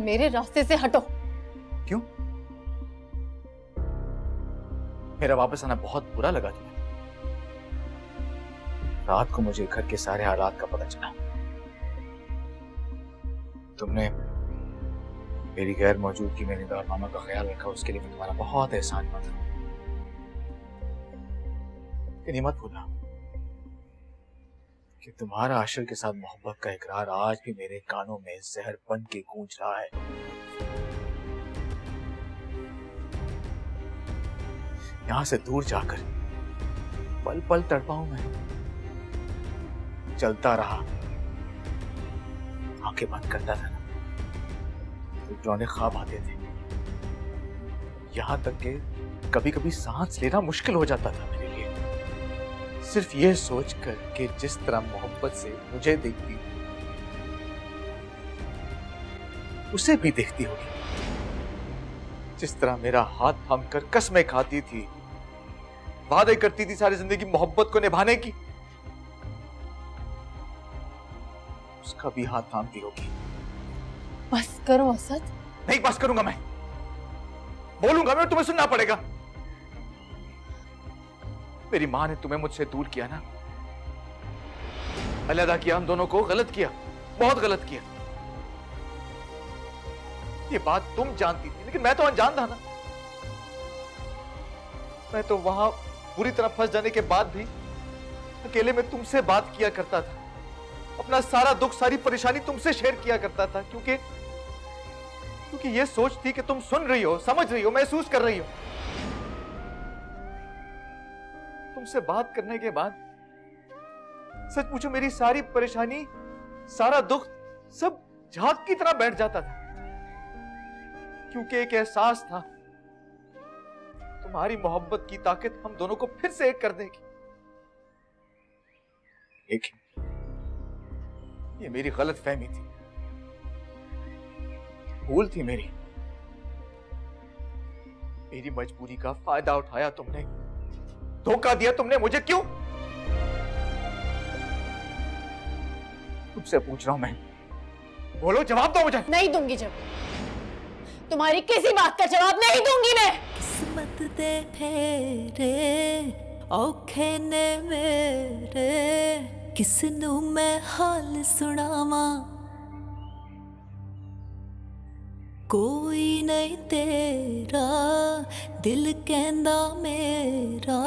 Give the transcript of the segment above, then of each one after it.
मेरे रास्ते से हटो। क्यों? मेरा वापस आना बहुत बुरा लगा तुम्हें? रात को मुझे घर के सारे हालात का पता चला। तुमने मेरी गैर मौजूदगी में निदा और मामा का ख्याल रखा, उसके लिए मैं तुम्हारा बहुत एहसानमंद हूं। लेकिन मत भूलना कि तुम्हारा आशिर के साथ मोहब्बत का इकरार आज भी मेरे कानों में जहर बन के गूंज रहा है। यहां से दूर जाकर पल पल तड़पा हूं मैं, चलता रहा, आंखें बंद करता था ना, तो डरावने ख्वाब आते थे। यहां तक कि कभी कभी सांस लेना मुश्किल हो जाता था मेरे लिए, सिर्फ ये सोच कर कि जिस तरह मोहब्बत से मुझे देखती उसे भी देखती होगी, जिस तरह मेरा हाथ थाम कर कसमें खाती थी, वादे करती थी सारी जिंदगी मोहब्बत को निभाने की, उसका भी हाथ थामती होगी। बस करो असद। नहीं बस करूंगा मैं, बोलूंगा मैं, तुम्हें सुनना पड़ेगा। मेरी मां ने तुम्हें मुझसे दूर किया ना, अलग किया, हम दोनों को गलत किया, बहुत गलत किया। ये बात तुम जानती थी, लेकिन मैं तो अनजान था ना। मैं तो वहां बुरी तरह फंस जाने के बाद भी अकेले में तुमसे बात किया करता था, अपना सारा दुख सारी परेशानी तुमसे शेयर किया करता था, क्योंकि ये सोच थी कि तुम सुन रही हो, समझ रही हो, महसूस कर रही हो। तुमसे बात करने के बाद सच पूछो मेरी सारी परेशानी, सारा दुख सब झाग की तरह बैठ जाता था, क्योंकि एक एहसास था तुम्हारी मोहब्बत की ताकत हम दोनों को फिर से एक कर देगी। लेकिन ये मेरी गलत फहमी थी, भूल थी मेरी मजबूरी का फायदा उठाया तुमने, धोखा दिया तुमने मुझे। क्यों? तुमसे पूछ रहा हूं मैं, बोलो, जवाब दो मुझे। नहीं दूंगी जवाब, तुम्हारी किसी बात का जवाब नहीं दूंगी मैं। किस्मत दे फेरे औखे ने मेरे, किसनू मैं हाल सुनावा, कोई नहीं तेरा दिल कहंदा मेरा,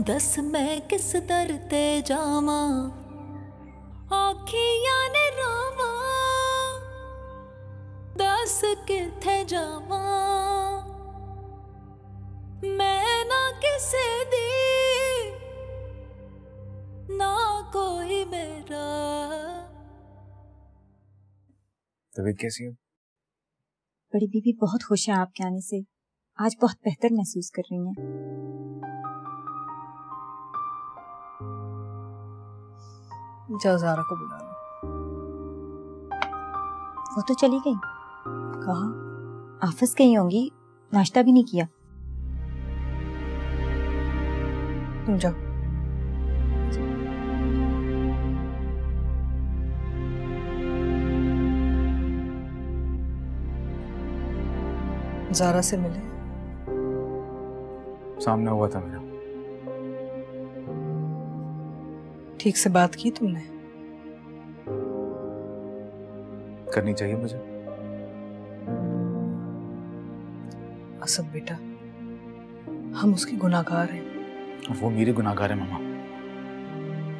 दस मैं किस दर ते जावा, आखियां ने रोवा, दस किथे जावा, मैं ना किसे दी ना कोई मेरा। तबीयत कैसी है? बड़ी बीबी बहुत खुश है आपके आने से, आज बहुत बेहतर महसूस कर रही हैं। जाओ ज़ारा को बुला लो। वो तो चली गई। कहाँ? ऑफिस गई होंगी, नाश्ता भी नहीं किया। तुम जाओ। ज़ारा से मिले? सामने हुआ था मेरा। ठीक से बात की तुमने? करनी चाहिए मुझे। असद बेटा, हम उसके गुनाहगार हैं। वो मेरे गुनाहगार है मामा।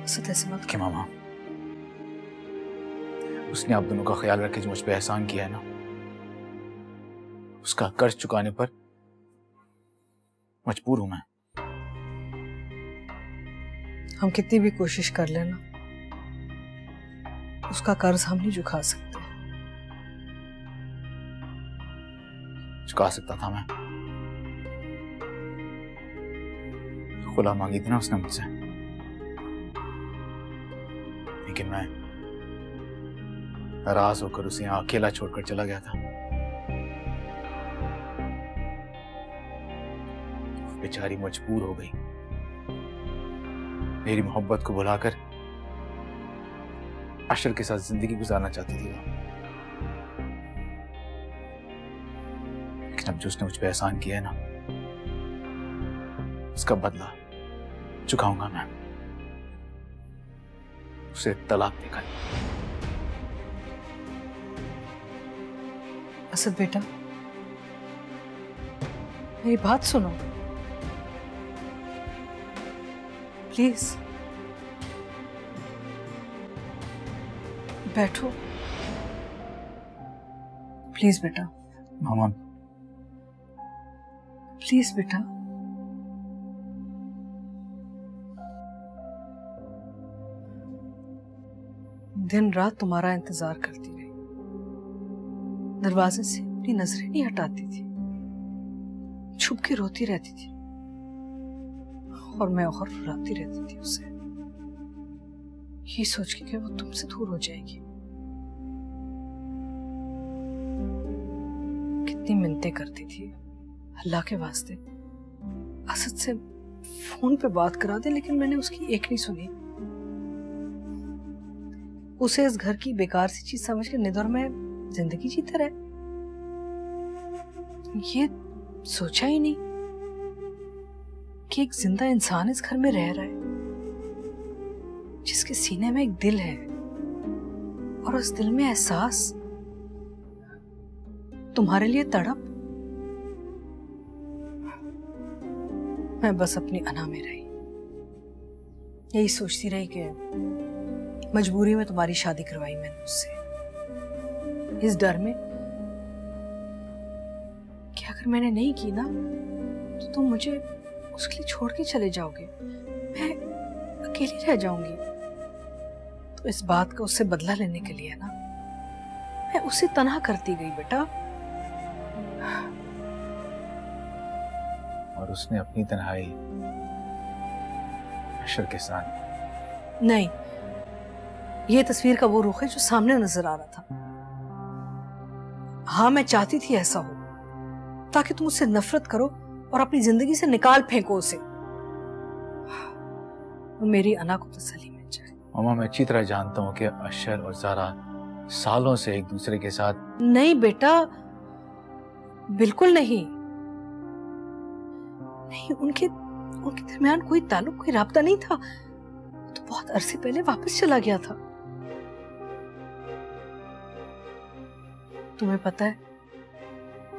असद ऐसे मत कि मामा, उसने आप दोनों का ख्याल रख के जो मुझ पे एहसान किया है ना, उसका कर्ज चुकाने पर मजबूर हूं मैं। हम कितनी भी कोशिश कर लेना, उसका कर्ज हम नहीं चुका सकते। चुका सकता था मैं, खुला मांगी थी ना उसने मुझसे, लेकिन मैं नाराज होकर उसे यहां अकेला छोड़कर चला गया था। बेचारी मजबूर हो गई, मेरी मोहब्बत को भुलाकर आशिर के साथ जिंदगी गुजारना चाहती थी। जो उसने मुझ पे एहसान किया है ना, उसका बदला चुकाऊंगा मैं। उसे तलाक देकर। असद बेटा, मेरी बात सुनो प्लीज। बैठो प्लीज बेटा। मामा, प्लीज बेटा। दिन रात तुम्हारा इंतजार करती रही, दरवाजे से अपनी नजरें नहीं हटाती थी, छुप के रोती रहती थी और मैं और रुलाती रहती थी उसे, ये सोच के कि वो तुमसे दूर हो जाएगी। कितनी मिन्नतें करती थी, अल्लाह के वास्ते असद से फोन पे बात करा दे, लेकिन मैंने उसकी एक नहीं सुनी। उसे इस घर की बेकार सी चीज समझ के निडर में जिंदगी जीता रहे। ये सोचा ही नहीं कि एक जिंदा इंसान इस घर में रह रहा है, जिसके सीने में एक दिल है और उस दिल में एहसास, तुम्हारे लिए तड़प। मैं बस अपनी अना में रही, यही सोचती रही कि मजबूरी में तुम्हारी शादी करवाई मैंने उससे, इस डर में कि अगर मैंने नहीं की ना तो तुम मुझे उसके लिए छोड़ के चले जाओगे, मैं अकेली रह जाऊंगी। तो इस बात का उससे बदला लेने के लिए ना मैं उसे तन्हा करती गई बेटा। और उसने अपनी तन्हाई अशर के साथ। नहीं, ये तस्वीर का वो रुख है जो सामने नजर आ रहा था। हाँ, मैं चाहती थी ऐसा हो ताकि तुम उससे नफरत करो और अपनी जिंदगी से निकाल फेंको उसे, और मेरी अना को तसल्ली मिल जाए। मामा, मैं अच्छी तरह जानता हूँ कि अशर और ज़ारा सालों से एक दूसरे के साथ। नहीं बेटा, बिल्कुल नहीं, नहीं, उनके दरमियान कोई ताल्लुक, कोई राब्ता नहीं था। तो बहुत अरसे पहले वापस चला गया था। तुम्हें पता है,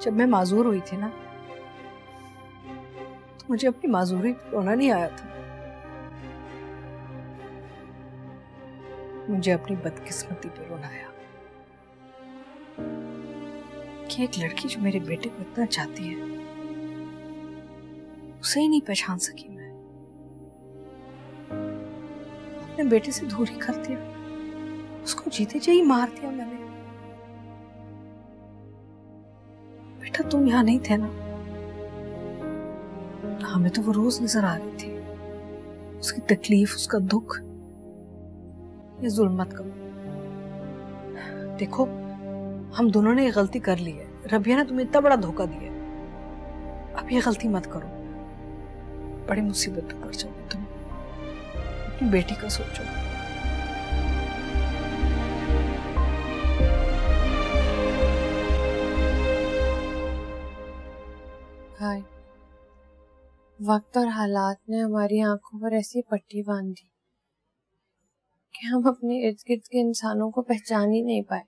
जब मैं माजूर हुई थी ना तो मुझे अपनी माजूरी पर रोना नहीं आया था, मुझे अपनी बदकिस्मती पर रोना आया कि एक लड़की जो मेरे बेटे को इतना चाहती है, उसे ही नहीं पहचान सकी मैं। अपने बेटे से दूर ही कर दिया, उसको जीते जी मार दिया मैंने। बेटा, तुम यहाँ नहीं थे ना, हमें तो वो रोज नजर आ रही थी, उसकी तकलीफ, उसका दुख। ये जुल्म मत करो। देखो, हम दोनों ने ये गलती कर ली है, रबिया ने तुम्हें इतना बड़ा धोखा दिया है, अब ये गलती मत करो, बड़ी मुसीबत में पड़ जाओगे तुम। अपनी बेटी का सोचो। हाय, वक्त और हालात ने हमारी आंखों पर ऐसी पट्टी बांध दी कि हम अपने इर्द गिर्द के इंसानों को पहचान ही नहीं पाए।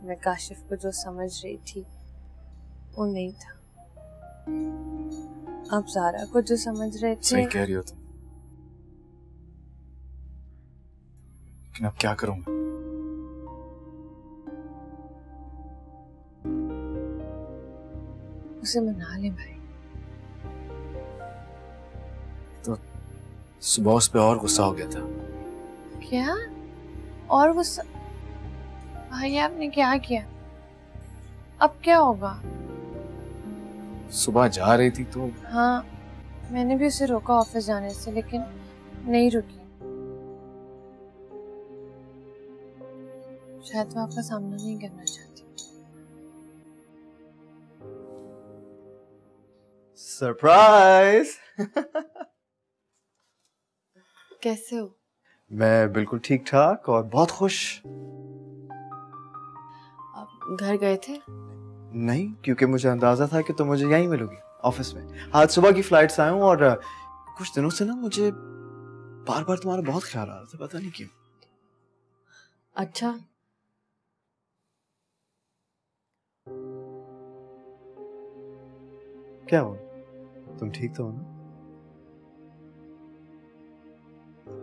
मैं काशिफ को जो समझ रही थी वो नहीं था, आप ज़ारा को जो समझ रहे थे। सही कह रही हो तुम, लेकिन अब क्या करूं मैं? उसे मना ले भाई। तो सुबह उस पे और गुस्सा हो गया था। क्या? और गुस्सा? भाई, आपने क्या किया? अब क्या होगा? सुबह जा रही थी तो। हाँ, मैंने भी उसे रोका ऑफिस जाने से, लेकिन नहीं रुकी। शायद वो आपका सामना नहीं करना चाहती। सरप्राइज। कैसे हो? मैं बिल्कुल ठीक ठाक और बहुत खुश। घर गए थे? नहीं, क्योंकि मुझे अंदाजा था कि तुम मुझे यहीं मिलोगी ऑफिस में। आज सुबह की फ्लाइट से आया हूँ और कुछ दिनों से ना मुझे बार बार तुम्हारा बहुत ख्याल आ रहा था, पता नहीं क्यों। अच्छा, क्या हुआ? तुम ठीक तो हो ना?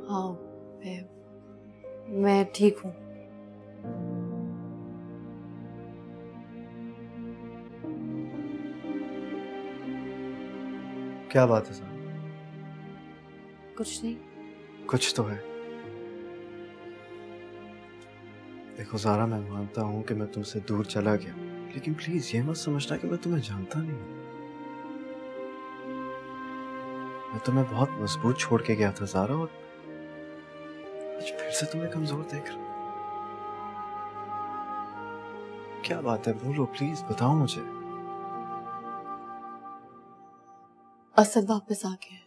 हाँ, मैं ठीक हूँ। क्या बात है सर? कुछ नहीं। कुछ तो है। देखो ज़ारा, मैं मानता हूँ कि मैं तुमसे दूर चला गया, लेकिन प्लीज ये मत समझना कि मैं तुम्हें जानता नहीं हूँ। मैं तुम्हें बहुत मजबूत छोड़ के गया था ज़ारा, और आज फिर से तुम्हें कमजोर देख रहा हूँ। क्या बात है? बोलो प्लीज, बताओ मुझे। असद वापस आ गया है।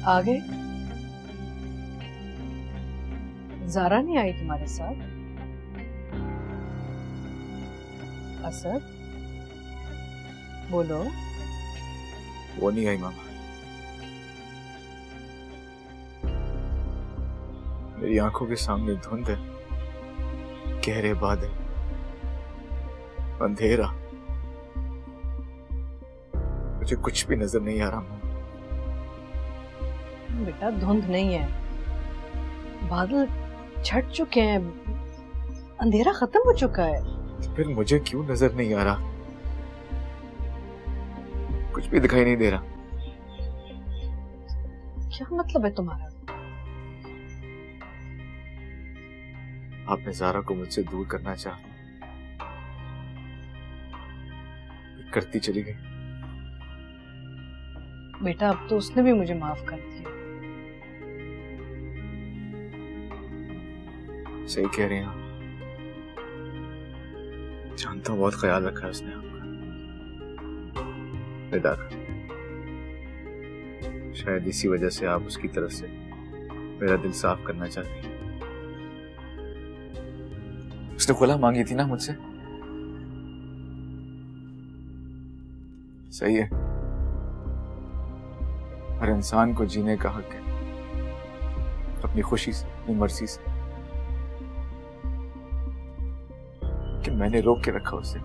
आ गए? ज़ारा नहीं आई तुम्हारे साथ? असद, बोलो। वो नहीं आई मामा। मेरी आंखों के सामने धुंध है, गहरे बादल, अंधेरा, मुझे कुछ भी नजर नहीं आ रहा मामा। बेटा, धुंध नहीं है, बादल छट चुके हैं, अंधेरा खत्म हो चुका है। फिर मुझे क्यों नजर नहीं आ रहा? कुछ भी दिखाई नहीं दे रहा। क्या मतलब है तुम्हारा? आपने ज़ारा को मुझसे दूर करना चाहा, करती चली गई। बेटा, अब तो उसने भी मुझे माफ कर दिया। सही कह रहे हैं आप। जानता हूँ बहुत ख्याल रखा है उसने आपका। विदा कर। शायद इसी वजह से आप उसकी तरफ से मेरा दिल साफ करना चाहती हैं। उसने खुला मांगी थी ना मुझसे। सही है, हर इंसान को जीने का हक है, अपनी खुशी से, अपनी मर्जी से। कि मैंने रोक के रखा उसे,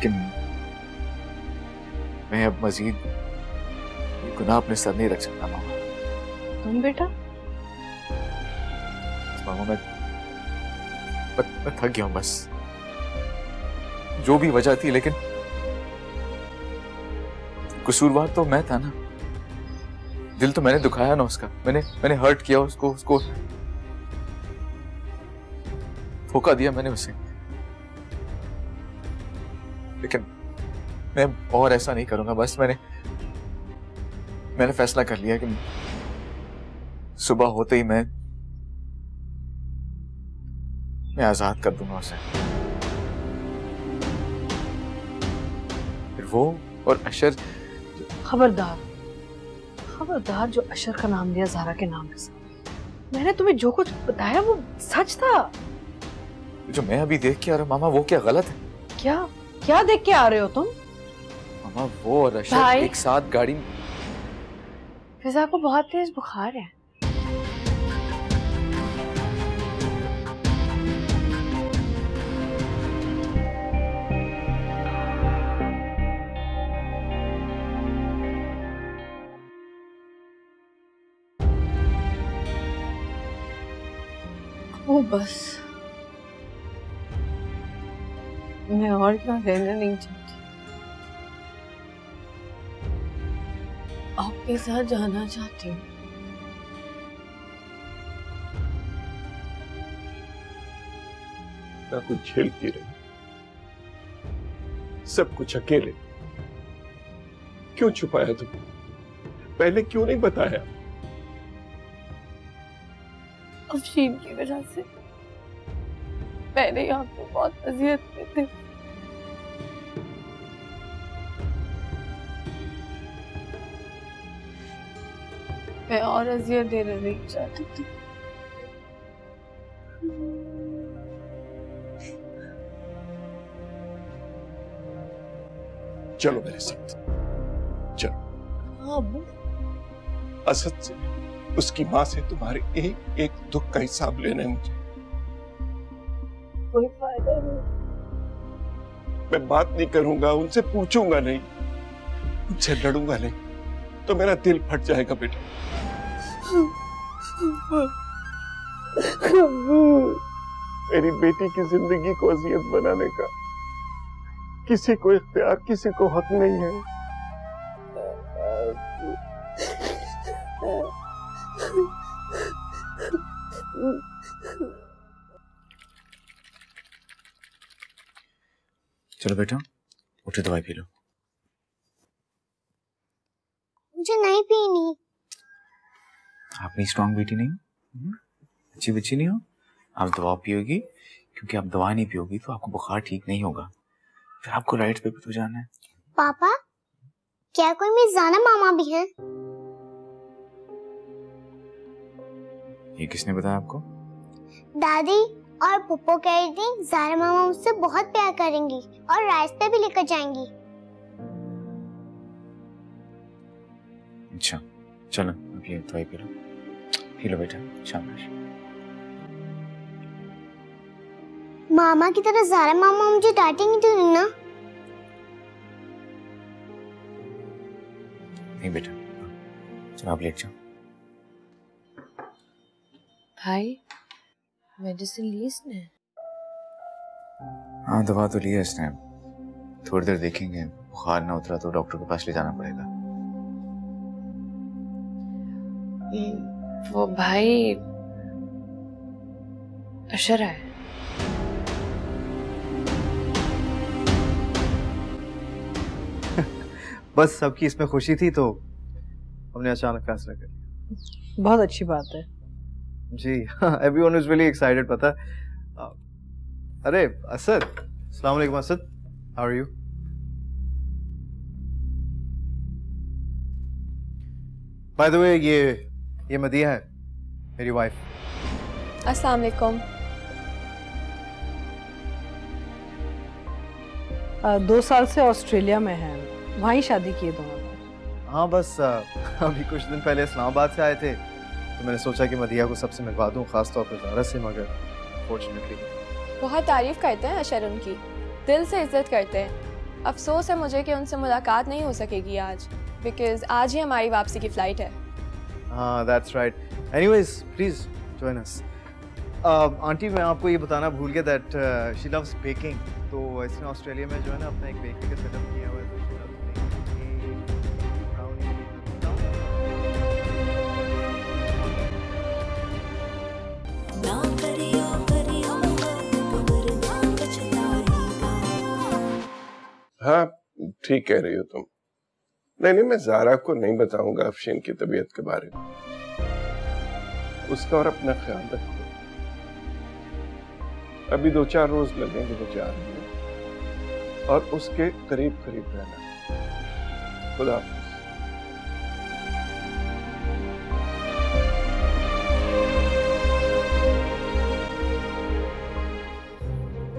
कि मैं अब मजीद ये गुनाह अपने सर नहीं रख सकता मामा। तुम बेटा? मामा मैं थक गया हूं बस। जो भी वजह थी, लेकिन कसूरवार तो मैं था ना। दिल तो मैंने दुखाया ना उसका, मैंने हर्ट किया उसको धोखा दिया मैंने उसे। लेकिन मैं और ऐसा नहीं करूंगा। बस मैंने फैसला कर लिया कि सुबह होते ही मैं आजाद कर दूंगा उसे। फिर वो और अशर। खबरदार खबरदार, जो अशर का नाम लिया ज़ारा के नाम के साथ। मैंने तुम्हें जो कुछ बताया वो सच था। जो मैं अभी देख के आ रहा हूँ मामा, वो क्या गलत है? क्या क्या देख के आ रहे हो तुम? मामा वो और अशर एक साथ गाड़ी में। फिजा को बहुत तेज बुखार है। ओ बस, मैं और क्या रहना नहीं चाहती, आपके साथ जाना चाहती हूँ। ना कुछ झेलती रही, सब कुछ अकेले। क्यों छुपाया तुमने? पहले क्यों नहीं बताया? अफशीन की वजह से मैंने आपको बहुत अजियत दी थी। मैं और अजियत देना नहीं चाहती थी। चलो मेरे साथ, चलो। हाँ अब्बू। असद से, उसकी माँ से तुम्हारे एक एक दुख का हिसाब लेना है मुझे। कोई फायदा नहीं। मैं बात नहीं करूंगा, उनसे पूछूंगा नहीं, उनसे लड़ूंगा नहीं, तो मेरा दिल फट जाएगा बेटा। मेरी बेटी की जिंदगी को अजियत बनाने का किसी को इख्तियार, किसी को हक नहीं है। चलो बेटा, उठो, दवाई पी लो। मुझे नहीं पीनी। आप नहीं स्ट्रॉन्ग बेटी नहीं हो, अच्छी बच्ची नहीं हो। आप दवा पियोगी, क्योंकि आप दवा नहीं पियोगी तो आपको बुखार ठीक नहीं होगा, फिर आपको राइट पे तो जाना है। पापा, क्या कोई मिर्जाना मामा भी है? ये किसने बताया आपको? दादी और पप्पो कह रही थी ज़ारा मामा मुझसे बहुत प्यार करेंगी और रास्ते भी लेकर जाएंगी। अच्छा चलो, अब ये दवाई पी लो बेटा, शाबाश। मामा की तरह ज़ारा मामा मुझे डांटेंगी तो नहीं ना? नहीं बेटा, चलो आप लेट जाओ। भाई, मेडिसिन ली इसने? हाँ दवा तो ली है इसने, थोड़ी देर देखेंगे, बुखार ना उतरा तो डॉक्टर के पास ले जाना पड़ेगा। वो भाई अशर है। बस सबकी इसमें खुशी थी तो हमने अचानक फैसला कर लिया। बहुत अच्छी बात है जी। Everyone is really excited. पता अरे असद, अस्सलाम वालेकुम Asad, how are you? By the way ये मदिया है, मेरी वाइफ। अस्सलाम वालेकुम। 2 साल से ऑस्ट्रेलिया में है, वहीं शादी की है दोनों। हाँ बस अभी कुछ दिन पहले इस्लामाबाद से आए थे तो मैंने सोचा कि मदिया को सबसे मिलवा दूं, खास तौर पर ज़ारा से, मगर फॉर्चुनेटली। बहुत तारीफ करते हैं अशर उनकी, दिल से इज्जत करते हैं। अफसोस है मुझे कि उनसे मुलाकात नहीं हो सकेगी आज, बिकॉज आज ही हमारी वापसी की फ्लाइट है। हाँ that's right. Anyways please join us. Aunty मैं आपको ये बताना भूल गया दैट शी लव्स बेकिंग, तो इसने ऑस्ट्रेलिया में जो है ना अपना एक बेकरी का सेटअप किया हुआ है। हाँ ठीक कह रही हो तुम। नहीं, मैं ज़ारा को नहीं बताऊंगा अफशीन की तबीयत के बारे में। उसका और अपना ख्याल रखो। अभी 2-4 रोज लगेंगे वो जा रही है, और उसके करीब करीब रहना। खुदा हाफिज।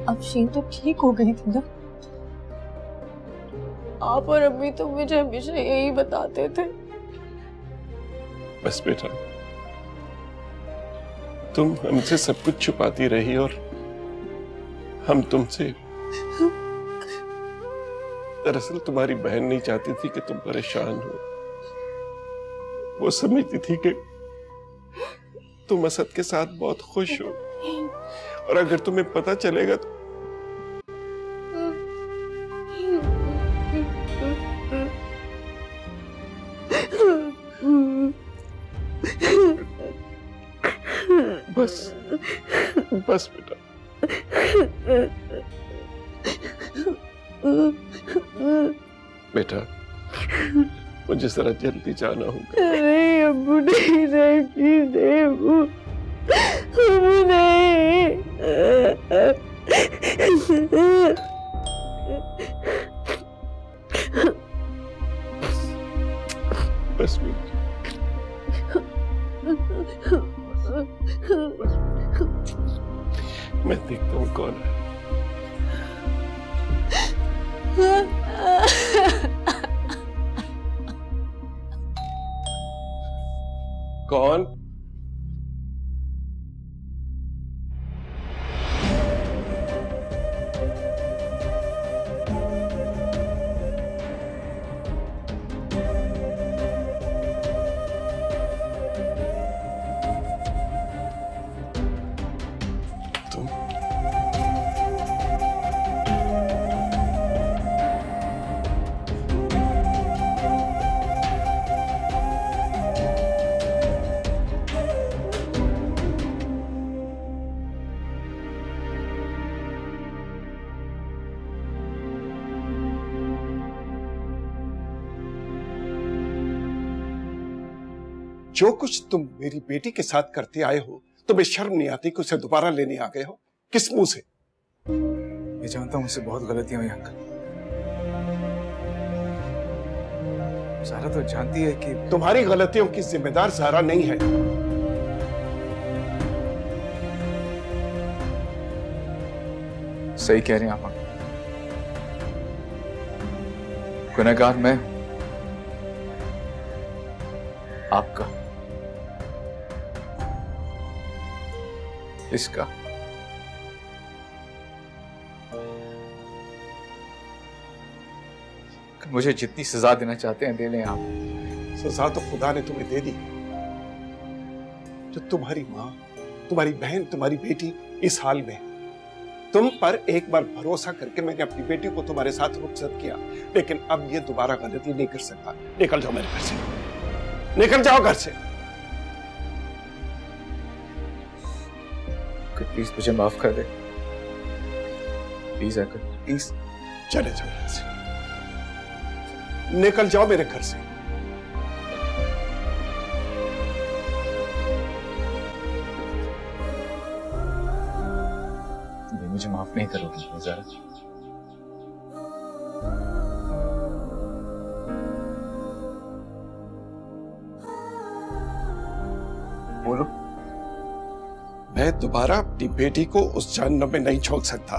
अफशीन तो ठीक हो गई थी ना? आप और अम्मी तो मुझे हमेशा यही बताते थे। बस बेटा, तुम हमसे सब कुछ छुपाती रही और हम तुमसे। दरअसल तुम्हारी बहन नहीं चाहती थी कि तुम परेशान हो। वो समझती थी कि तुम असद के साथ बहुत खुश हो और अगर तुम्हें पता चलेगा तो बस बस बेटा, बेटा मुझे जरा जल्दी जाना होगा। नहीं अब्बू, नहीं नहीं, प्लीज नहीं अब्बू, अब्बू नहीं। बस बेटा, मैं देखता हूँ कौन है। कौन? जो कुछ तुम मेरी बेटी के साथ करते आए हो, तुम्हें शर्म नहीं आती कि उसे दोबारा लेने आ गए हो? किस मुंह से? मैं जानता हूँ मुझसे बहुत गलतियां हुई अंकल। ज़ारा तो जानती है कि तुम्हारी गलतियों की जिम्मेदार ज़ारा नहीं है। सही कह रहे हैं आप। गुनहगार मैं, आपका, इसका। मुझे जितनी सजा देना चाहते हैं दे लें आप। सजा तो खुदा ने तुम्हें दे दी। जो तुम्हारी माँ, तुम्हारी बहन, तुम्हारी बेटी इस हाल में, तुम पर एक बार भरोसा करके मैंने अपनी बेटी को तुम्हारे साथ रुखसत किया, लेकिन अब ये दोबारा गलती नहीं कर सकता। निकल जाओ मेरे घर से, निकल जाओ घर से। प्लीज मुझे माफ कर दे, प्लीज अंकल, प्लीज। चले जाओ यहाँ से, निकल जाओ मेरे घर से। मुझे माफ नहीं करोगी ज़ारा? बोलो। मैं दोबारा अपनी बेटी को उस जहन्नम में नहीं छोड़ सकता।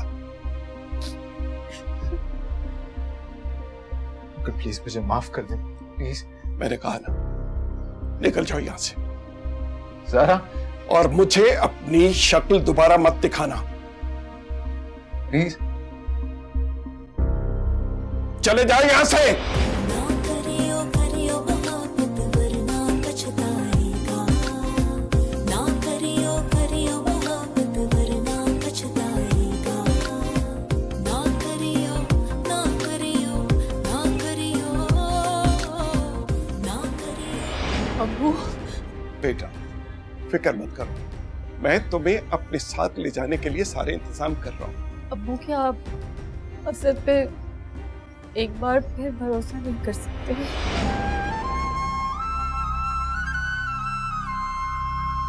प्लीज मुझे माफ कर दे, प्लीज। मैंने कहा ना, निकल जाओ यहां से। ज़ारा, और मुझे अपनी शक्ल दोबारा मत दिखाना, प्लीज। चले जाओ यहां से। अब्बू, बेटा फिक्र मत करो, मैं तुम्हें अपने साथ ले जाने के लिए सारे इंतजाम कर रहा हूँ। अब्बू क्या आप असद पे एक बार फिर भरोसा नहीं कर सकते?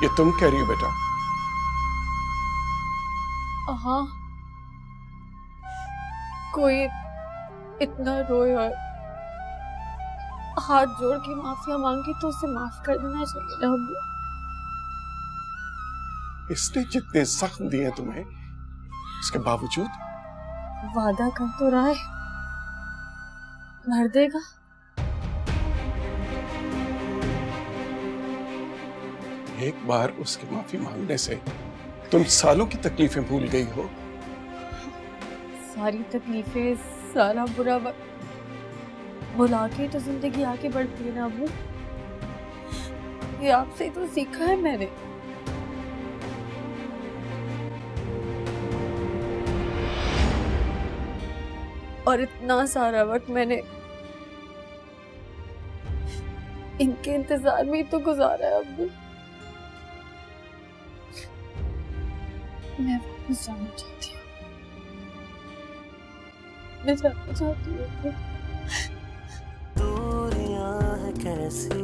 ये तुम कह रही हो बेटा? हाँ, कोई इतना रोए और हाथ जोड़ के माफिया मांगी तो उसे माफ कर देना चाहिए ना अब्बू। इसने जितने जख्म दिए तुम्हें, उसके बावजूद वादा कर तो रहा है, भर देगा। एक बार उसकी माफी मांगने से तुम सालों की तकलीफें भूल गई हो। सारी तकलीफें, सारा बुरा वक्त भुला के तो जिंदगी आगे बढ़ती है ना अब्बू। ये आपसे तो सीखा है मैंने। और इतना सारा वक्त मैंने इनके इंतजार में ही तो गुजारा है अब्बू। मैं वापस जाना चाहती हूँ, मैं जाना चाहती हूँ। दूरियां है कैसी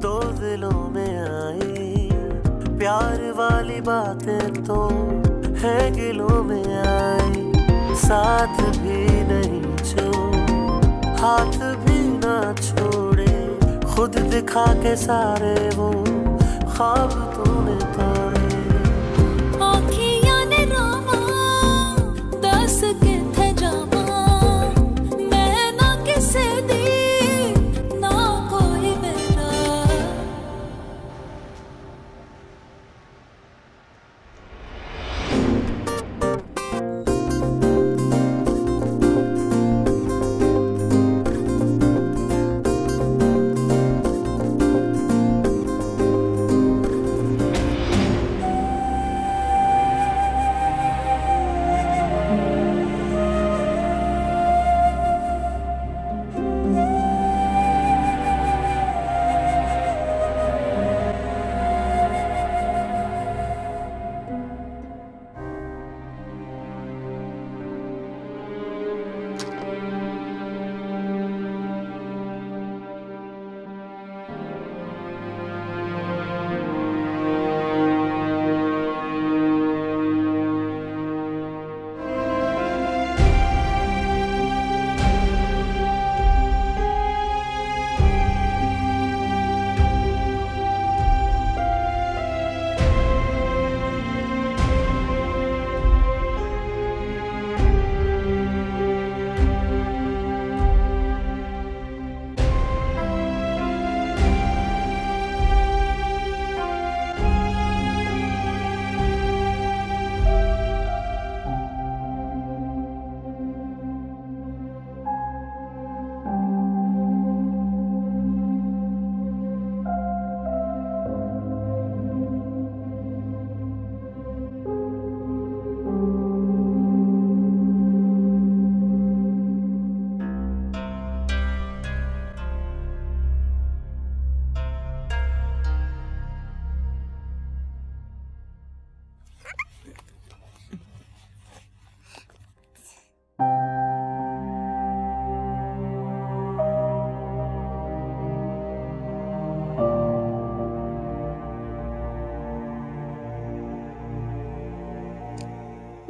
दो दिलों में आई, प्यार वाली बातें तो है गिलों में आई। साथ भी नहीं जो हाथ भी ना छोड़े, खुद दिखा के सारे वो ख्वाब तूने तोड़े। आँखियाँ ने रामा दस के थे जामा, मैं ना किसे दी ना कोई मेरा।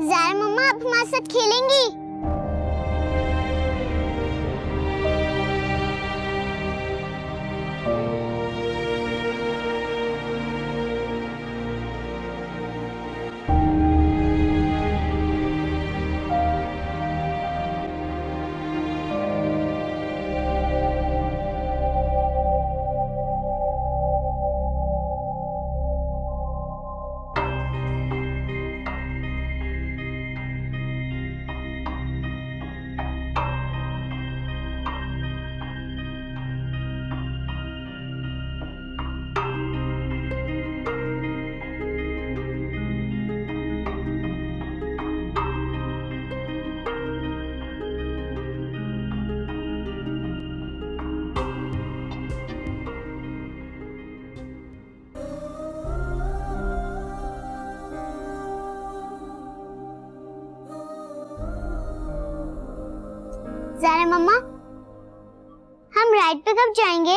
ज़ारा मम्मा आप हमारे साथ खेलेंगी? ज़ारा मम्मा, हम राइड पे कब जाएंगे?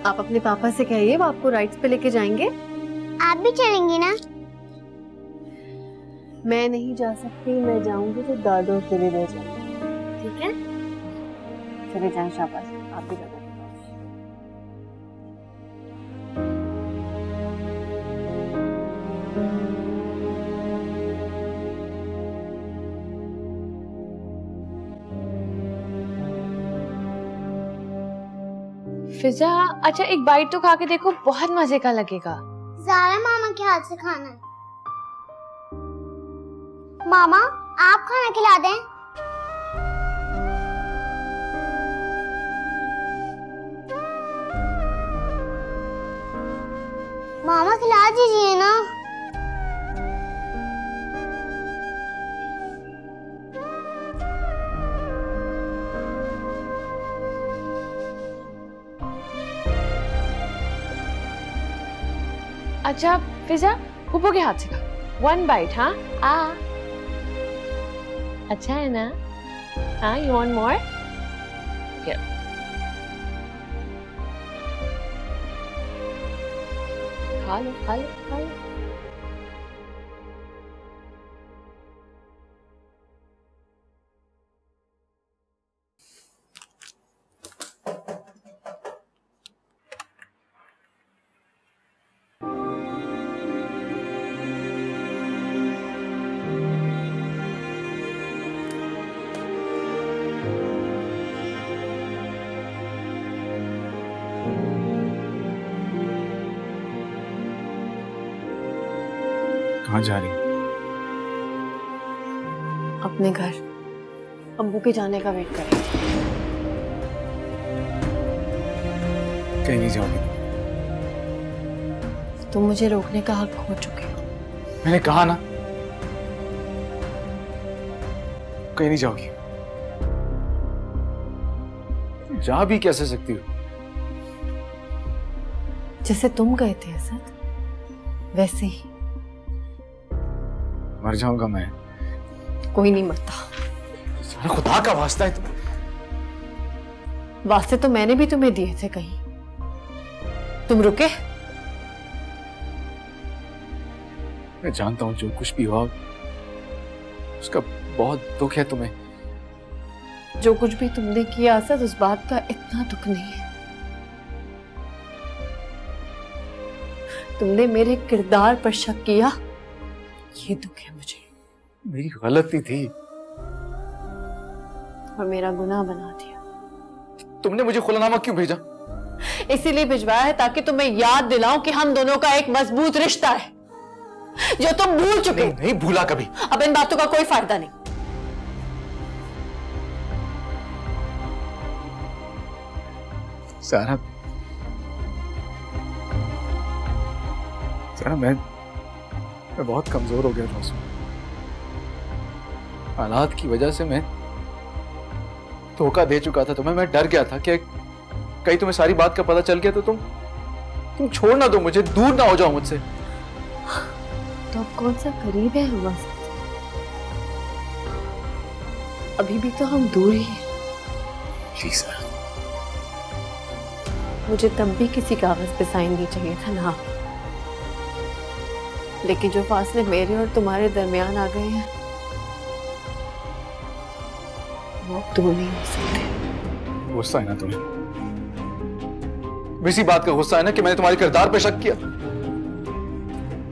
आप अपने पापा से कहिए, वो आपको राइड्स पे लेके जाएंगे। आप भी चलेंगी ना? मैं नहीं जा सकती, मैं जाऊंगी तो दादू के लिए ले जाऊंगी, ठीक है? चले जाएं शाबाश, आप भी लगा। फिजा, अच्छा एक बाइट तो खा के देखो, बहुत मजे का लगेगा। ज़ारा मामा के हाथ से खाना है। मामा आप खाना खिला दें। मामा खिला दीजिए ना। अच्छा फिजा, फूफो के हाथ से खा, 1 बाइट। हाँ अच्छा है ना? हाँ, यू वांट मोर? खा लो खा लो खा लो। कहाँ जा रही? अपने घर। अब्बू के जाने का वेट करें। कहीं नहीं जाओगी? तुम मुझे रोकने का हक खो चुके हो। मैंने कहा ना, कहीं नहीं जाओगी। जा भी कैसे सकती हो? जैसे तुम गए थे असद, वैसे ही। मर जाऊंगा मैं। कोई नहीं मरता। सारा खुदा का वास्ता है तुम। वास्ते तो मैंने भी तुम्हें दिए थे, कहीं तुम रुके? मैं जानता हूं जो कुछ भी हुआ उसका बहुत दुख है तुम्हें। जो कुछ भी तुमने किया असद, उस बात का इतना दुख नहीं है। तुमने मेरे किरदार पर शक किया, ये दुख है मुझे। मेरी गलती थी और मेरा गुनाह बना दिया। तुमने मुझे खुलानामा क्यों भेजा? इसीलिए भिजवाया है ताकि तुम्हें याद दिलाऊं कि हम दोनों का एक मजबूत रिश्ता है, जो तुम भूल चुके। नहीं भूला कभी। अब इन बातों का कोई फायदा नहीं। सारा मैं बहुत कमजोर हो गया था उसमें। हालात की वजह से मैं धोखा दे चुका था तुम्हें। मैं डर गया था कि कहीं तुम्हें सारी बात का पता चल गया तो तुम छोड़ ना दो मुझे, दूर ना हो जाओ मुझसे। तो अब कौन सा करीब है हमारे? अभी भी तो हम दूर ही हैं। प्लीज। मुझे तब भी किसी कागज पे साइन नहीं चाहिए था ना, लेकिन जो फासले मेरे और तुम्हारे दरमियान आ गए हैं वो अब दूर नहीं हो सकते। गुस्सा है ना तुम्हें? इसी बात का गुस्सा है ना कि मैंने तुम्हारे किरदार पे शक किया।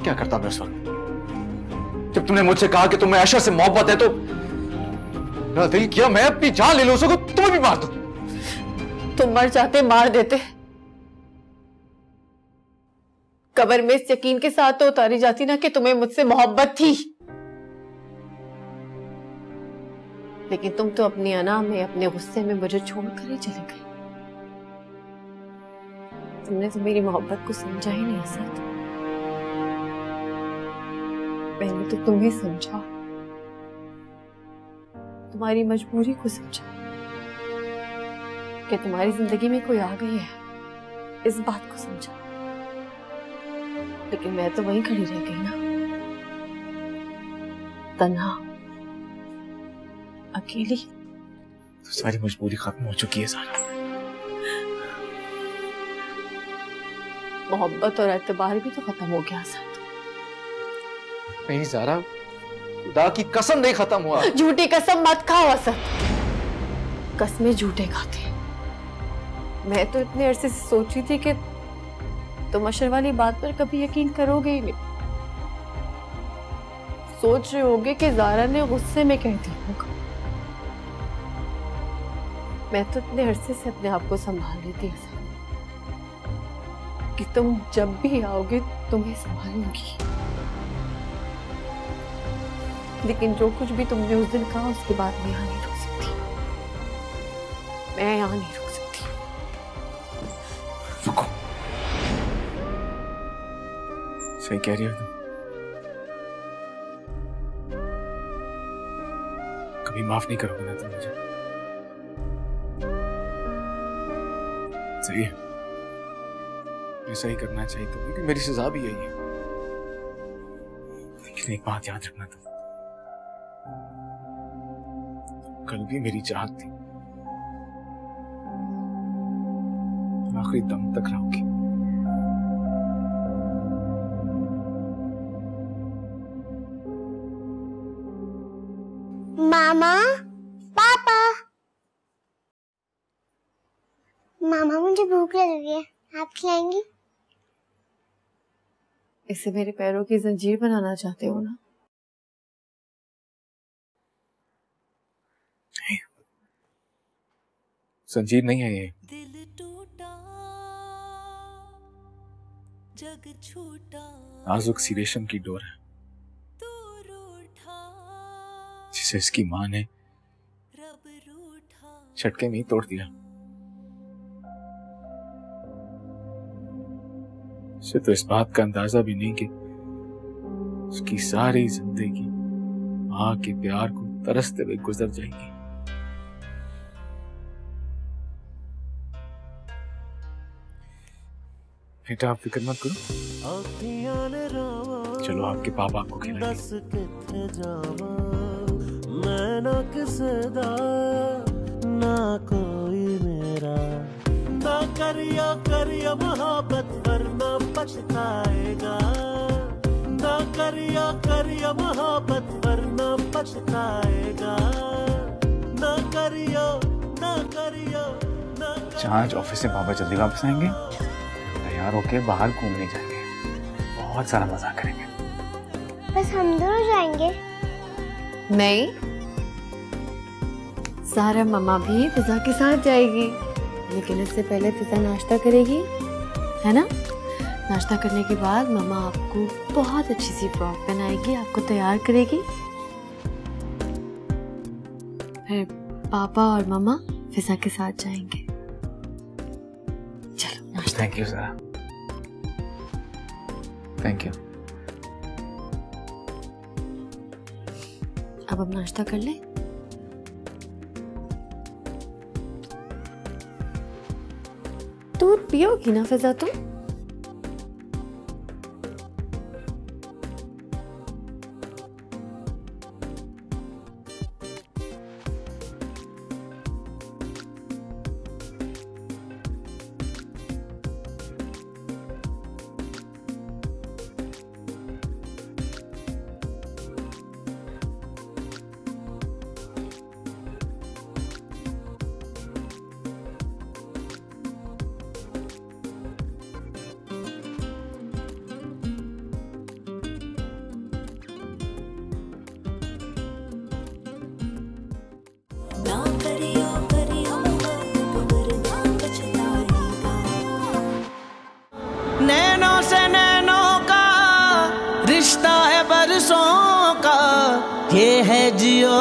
क्या करता मैं उस वक्त जब तुमने मुझसे कहा कि तुम्हें ऐशा से मोहब्बत है? तो मेरा दिल किया मैं अपनी जान ले लूं, उसको तुम्हें भी मार दूं। तुम मर जाते, मार देते, कब्र में इस यकीन के साथ तो उतारी जाती ना कि तुम्हें मुझसे मोहब्बत थी। लेकिन तुम तो अपनी अना में, अपने गुस्से में मुझे छोड़कर ही चले गए। तुमने तो मेरी मोहब्बत को समझा ही नहीं असद। मैंने तो तुम्हें समझा, तुम्हारी मजबूरी को समझा कि तुम्हारी जिंदगी में कोई आ गई है, इस बात को समझा। लेकिन मैं तो वहीं खड़ी रह गई ना, तन्हा, अकेली। तो सारी मजबूरी खत्म हो चुकी है सारा। मोहब्बत और एतबार भी तो खत्म हो गया साथ। नहीं ज़ारा, खुदा की कसम नहीं खत्म हुआ। झूठी कसम मत खाओ असद। कसमें झूठे खाते हैं। मैं तो इतने अरसे से सोची थी कि तुम अशर वाली बात पर कभी यकीन करोगे ही नहीं। सोच रहे होगे कि ज़ारा ने गुस्से में कह दिया होगा। मैं तो इतने अरसे से अपने आप को संभाल रही थी ऐसा कि तुम जब भी आओगे तुम्हें संभालूंगी, लेकिन जो कुछ भी तुमने उस दिन कहा उसके बाद मैं यहाँ नहीं रुक सकती। मैं यहाँ नहीं रुक सकती। रुको, सही कह रही हो तुम। कभी माफ नहीं करोगे ना तुम मुझे? सही है, ऐसा ही करना चाहिए था, क्योंकि मेरी सजा भी यही है। लेकिन एक बात याद रखना तुम, कल भी मेरी चाहत थी, आखिरी दम तक रहोगी। मामा, पापा, मामा मुझे भूख लग रही है, आप खिलाएंगी? इसे मेरे पैरों की जंजीर बनाना चाहते हो ना? जंजीर नहीं है ये, नाजुक सी रेशम की डोर है, जिसे इसकी मां ने झटके में ही तोड़ दिया। इसे तो इस बात का अंदाजा भी नहीं कि उसकी सारी जिंदगी मां के प्यार को तरसते हुए गुजर जाएगी। बेटा आप फिक्र मत करो, चलो आपके पापा आपको खिलाएंगे। मैं ना किसे दा ना कोई मेरा, ना करिया मोहब्बत वरना पछताएगा, ना करिया मोहब्बत वरना पछताएगा, ना करियो। आज ऑफिस से पापा जल्दी वापस आएंगे, तैयार होके बाहर घूमने जाएंगे, बहुत सारा मजा करेंगे। बस हम दोनों जाएंगे? नहीं, ज़ारा मम्मा भी फिजा के साथ जाएगी, लेकिन इससे पहले फिजा नाश्ता करेगी, है ना? नाश्ता करने के बाद मम्मा आपको बहुत अच्छी सी फ्रॉक पहनाएगी, आपको तैयार करेगी, फिर पापा और मम्मा फिजा के साथ जाएंगे। चलो नाश्ता। Thank you Zara, thank you. अब नाश्ता कर ले। दूध पियोगी ना फिजा तुम? नैनों से नैनों का रिश्ता है बरसों का, ये है जियो